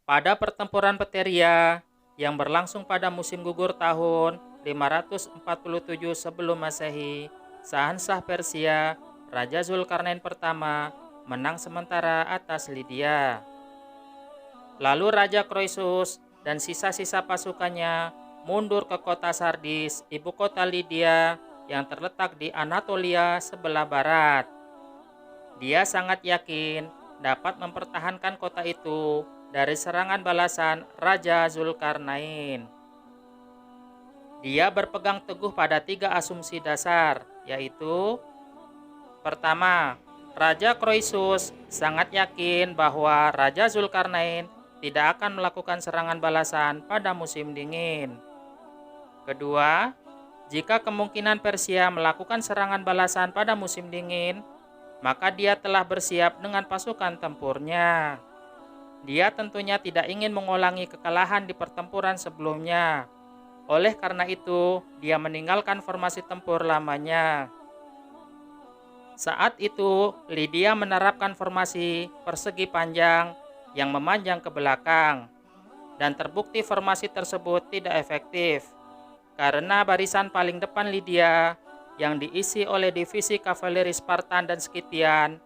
Pada pertempuran Pteria yang berlangsung pada musim gugur tahun 547 sebelum Masehi, Sahansah Persia, Raja Zulkarnain pertama, menang sementara atas Lydia. Lalu Raja Croesus dan sisa-sisa pasukannya mundur ke kota Sardis, ibu kota Lydia yang terletak di Anatolia sebelah barat. Dia sangat yakin dapat mempertahankan kota itu dari serangan balasan Raja Zulkarnain. Dia berpegang teguh pada 3 asumsi dasar, yaitu: pertama, Raja Croesus sangat yakin bahwa Raja Zulkarnain tidak akan melakukan serangan balasan pada musim dingin. Kedua, jika kemungkinan Persia melakukan serangan balasan pada musim dingin, maka dia telah bersiap dengan pasukan tempurnya. Dia tentunya tidak ingin mengulangi kekalahan di pertempuran sebelumnya. Oleh karena itu, dia meninggalkan formasi tempur lamanya. Saat itu, Lydia menerapkan formasi persegi panjang yang memanjang ke belakang, dan terbukti formasi tersebut tidak efektif, karena barisan paling depan Lydia yang diisi oleh divisi kavaleri Spartan dan Skythian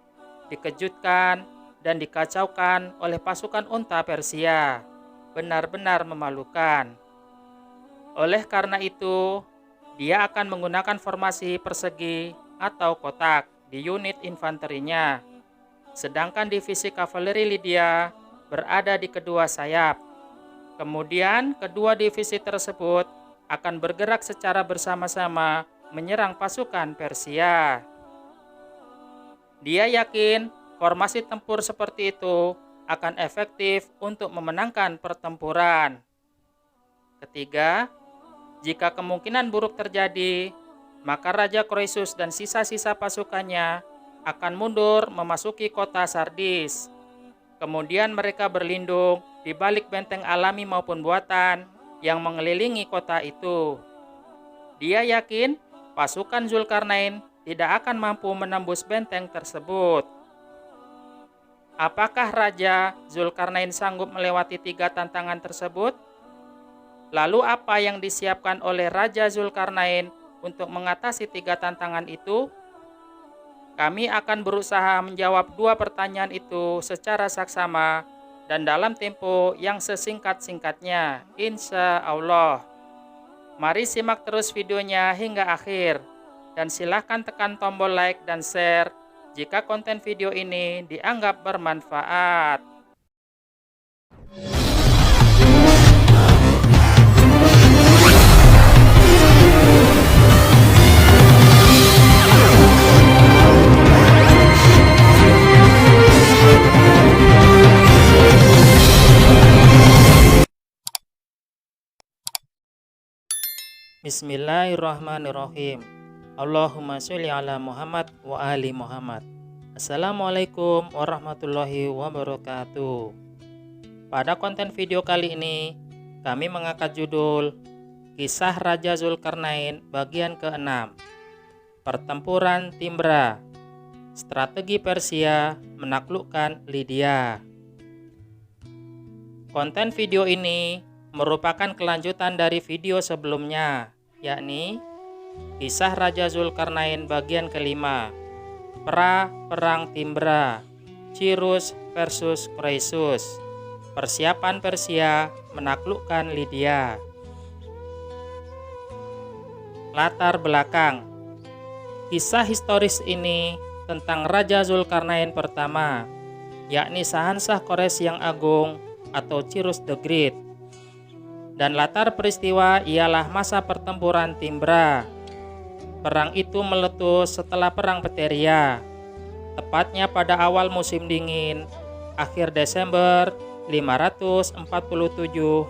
dikejutkan dan dikacaukan oleh pasukan unta Persia. Benar-benar memalukan. Oleh karena itu, dia akan menggunakan formasi persegi atau kotak di unit infanterinya, sedangkan divisi kavaleri Lydia berada di kedua sayap. Kemudian, kedua divisi tersebut akan bergerak secara bersama-sama menyerang pasukan Persia. Dia yakin formasi tempur seperti itu akan efektif untuk memenangkan pertempuran. Ketiga, jika kemungkinan buruk terjadi, maka Raja Croesus dan sisa-sisa pasukannya akan mundur memasuki kota Sardis. Kemudian mereka berlindung di balik benteng alami maupun buatan yang mengelilingi kota itu. Dia yakin pasukan Zulkarnain tidak akan mampu menembus benteng tersebut. Apakah Raja Zulkarnain sanggup melewati 3 tantangan tersebut? Lalu apa yang disiapkan oleh Raja Zulkarnain untuk mengatasi 3 tantangan itu? Kami akan berusaha menjawab 2 pertanyaan itu secara saksama dan dalam tempo yang sesingkat-singkatnya, insya Allah. Mari simak terus videonya hingga akhir, dan silahkan tekan tombol like dan share jika konten video ini dianggap bermanfaat. Bismillahirrahmanirrahim. Allahumma sholli ala Muhammad wa ali Muhammad. Assalamualaikum warahmatullahi wabarakatuh. Pada konten video kali ini, kami mengangkat judul Kisah Raja Zulkarnain bagian ke-6, Pertempuran Timbra, Strategi Persia menaklukkan Lydia. Konten video ini merupakan kelanjutan dari video sebelumnya, yakni Kisah Raja Zulkarnain bagian ke-5, Perang Timbra, Cyrus versus Croesus, persiapan Persia menaklukkan Lydia. Latar belakang. Kisah historis ini tentang Raja Zulkarnain pertama, yakni Sahansah Kores yang Agung atau Cyrus the Great. Dan latar peristiwa ialah masa pertempuran Timbra. Perang itu meletus setelah perang Pteria, tepatnya pada awal musim dingin, akhir Desember 547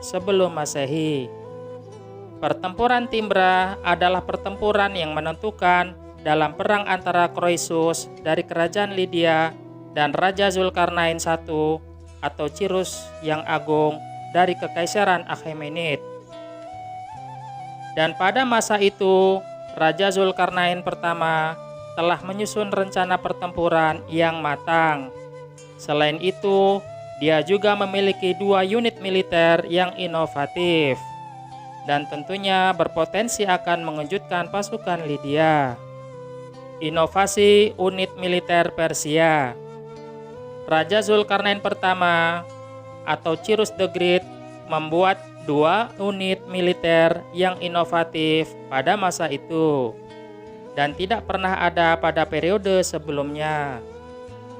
sebelum Masehi. Pertempuran Timbra adalah pertempuran yang menentukan dalam perang antara Croesus dari kerajaan Lydia dan Raja Zulkarnain I atau Cyrus yang Agung dari Kekaisaran Achaemenid. Dan pada masa itu, Raja Zulkarnain pertama telah menyusun rencana pertempuran yang matang. Selain itu, dia juga memiliki 2 unit militer yang inovatif dan tentunya berpotensi akan mengejutkan pasukan Lydia. Inovasi unit militer Persia. Raja Zulkarnain pertama atau Cyrus the Great membuat 2 unit militer yang inovatif pada masa itu dan tidak pernah ada pada periode sebelumnya.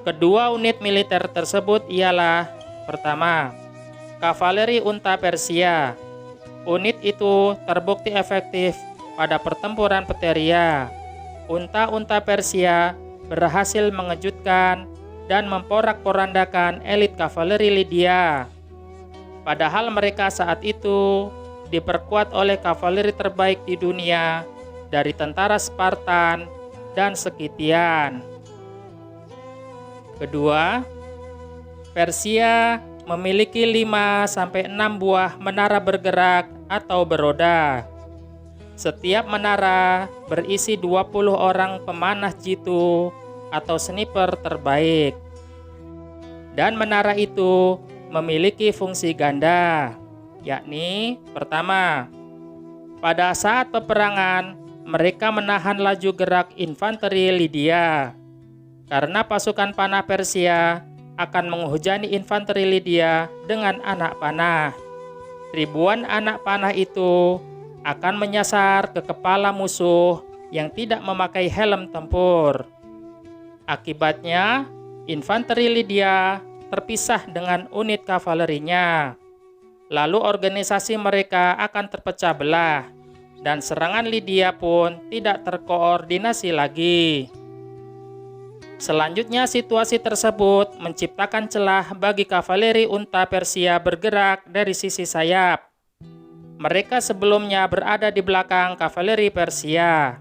Kedua unit militer tersebut ialah: pertama, kavaleri unta Persia. Unit itu terbukti efektif pada pertempuran Pteria. Unta-unta Persia berhasil mengejutkan dan memporak-porandakan elit kavaleri Lydia. Padahal mereka saat itu diperkuat oleh kavaleri terbaik di dunia dari tentara Spartan dan Skitian. Kedua, Persia memiliki 5-6 buah menara bergerak atau beroda. Setiap menara berisi 20 orang pemanah jitu atau sniper terbaik. Dan menara itu memiliki fungsi ganda, yakni pertama, pada saat peperangan mereka menahan laju gerak infanteri Lydia. Karena pasukan panah Persia akan menghujani infanteri Lydia dengan anak panah. Ribuan anak panah itu akan menyasar ke kepala musuh yang tidak memakai helm tempur. Akibatnya, infanteri Lydia terpisah dengan unit kavalerinya. Lalu organisasi mereka akan terpecah belah dan serangan Lydia pun tidak terkoordinasi lagi. Selanjutnya, situasi tersebut menciptakan celah bagi kavaleri unta Persia bergerak dari sisi sayap. Mereka sebelumnya berada di belakang kavaleri Persia,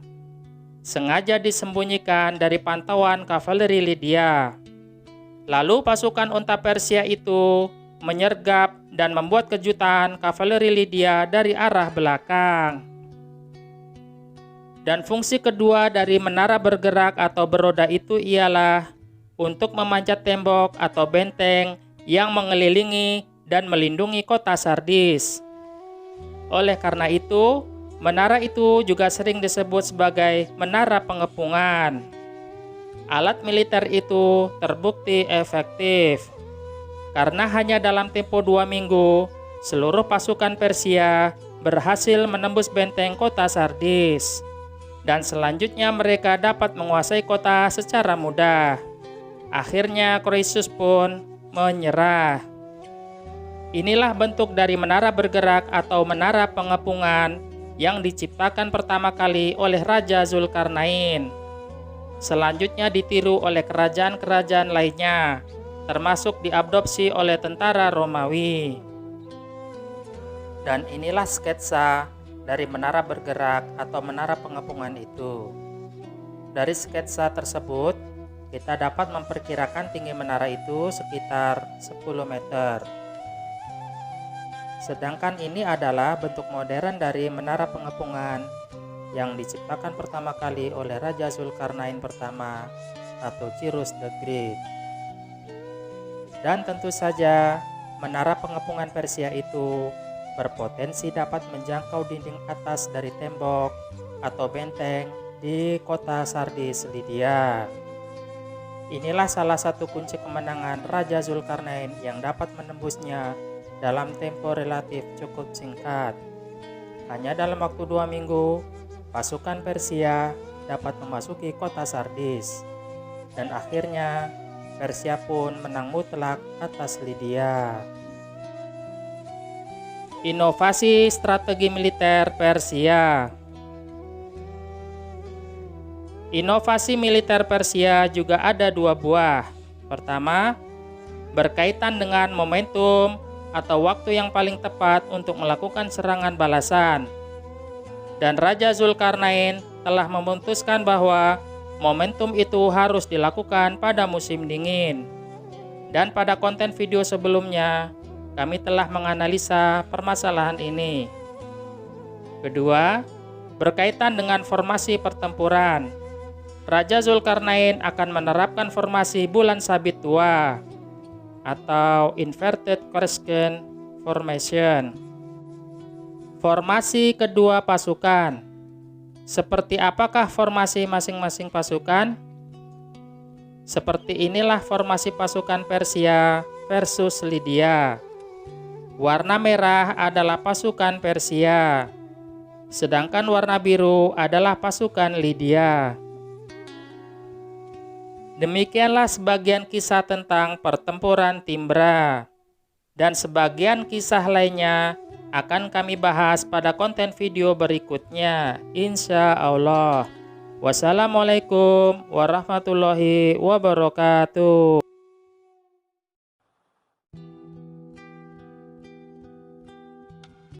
sengaja disembunyikan dari pantauan kavaleri Lydia. Lalu pasukan unta Persia itu menyergap dan membuat kejutan kavaleri Lydia dari arah belakang. Dan fungsi kedua dari menara bergerak atau beroda itu ialah untuk memanjat tembok atau benteng yang mengelilingi dan melindungi kota Sardis. Oleh karena itu, menara itu juga sering disebut sebagai menara pengepungan. Alat militer itu terbukti efektif karena hanya dalam tempo 2 minggu, seluruh pasukan Persia berhasil menembus benteng kota Sardis. Dan selanjutnya mereka dapat menguasai kota secara mudah. Akhirnya Croesus pun menyerah. Inilah bentuk dari menara bergerak atau menara pengepungan yang diciptakan pertama kali oleh Raja Zulkarnain. Selanjutnya ditiru oleh kerajaan-kerajaan lainnya, termasuk diadopsi oleh tentara Romawi. Dan inilah sketsa dari menara bergerak atau menara pengepungan itu. Dari sketsa tersebut, kita dapat memperkirakan tinggi menara itu sekitar 10 meter. Sedangkan ini adalah bentuk modern dari menara pengepungan yang diciptakan pertama kali oleh Raja Zulkarnain pertama atau Cyrus the Great. Dan tentu saja menara pengepungan Persia itu berpotensi dapat menjangkau dinding atas dari tembok atau benteng di kota Sardis, Lydia. Inilah salah satu kunci kemenangan Raja Zulkarnain yang dapat menembusnya dalam tempo relatif cukup singkat. Hanya dalam waktu 2 minggu, pasukan Persia dapat memasuki kota Sardis. Dan akhirnya Persia pun menang mutlak atas Lydia. Inovasi strategi militer Persia. Inovasi militer Persia juga ada 2 buah. Pertama, berkaitan dengan momentum atau waktu yang paling tepat untuk melakukan serangan balasan. Dan Raja Zulkarnain telah memutuskan bahwa momentum itu harus dilakukan pada musim dingin. Dan pada konten video sebelumnya, kami telah menganalisa permasalahan ini. Kedua, berkaitan dengan formasi pertempuran. Raja Zulkarnain akan menerapkan formasi bulan sabit tua. atau inverted question formation. Formasi kedua pasukan. Seperti apakah formasi masing-masing pasukan? Seperti inilah formasi pasukan Persia versus Lydia. Warna merah adalah pasukan Persia, sedangkan warna biru adalah pasukan Lydia. Demikianlah sebagian kisah tentang pertempuran Timbra, dan sebagian kisah lainnya akan kami bahas pada konten video berikutnya, insya Allah. Wassalamualaikum warahmatullahi wabarakatuh.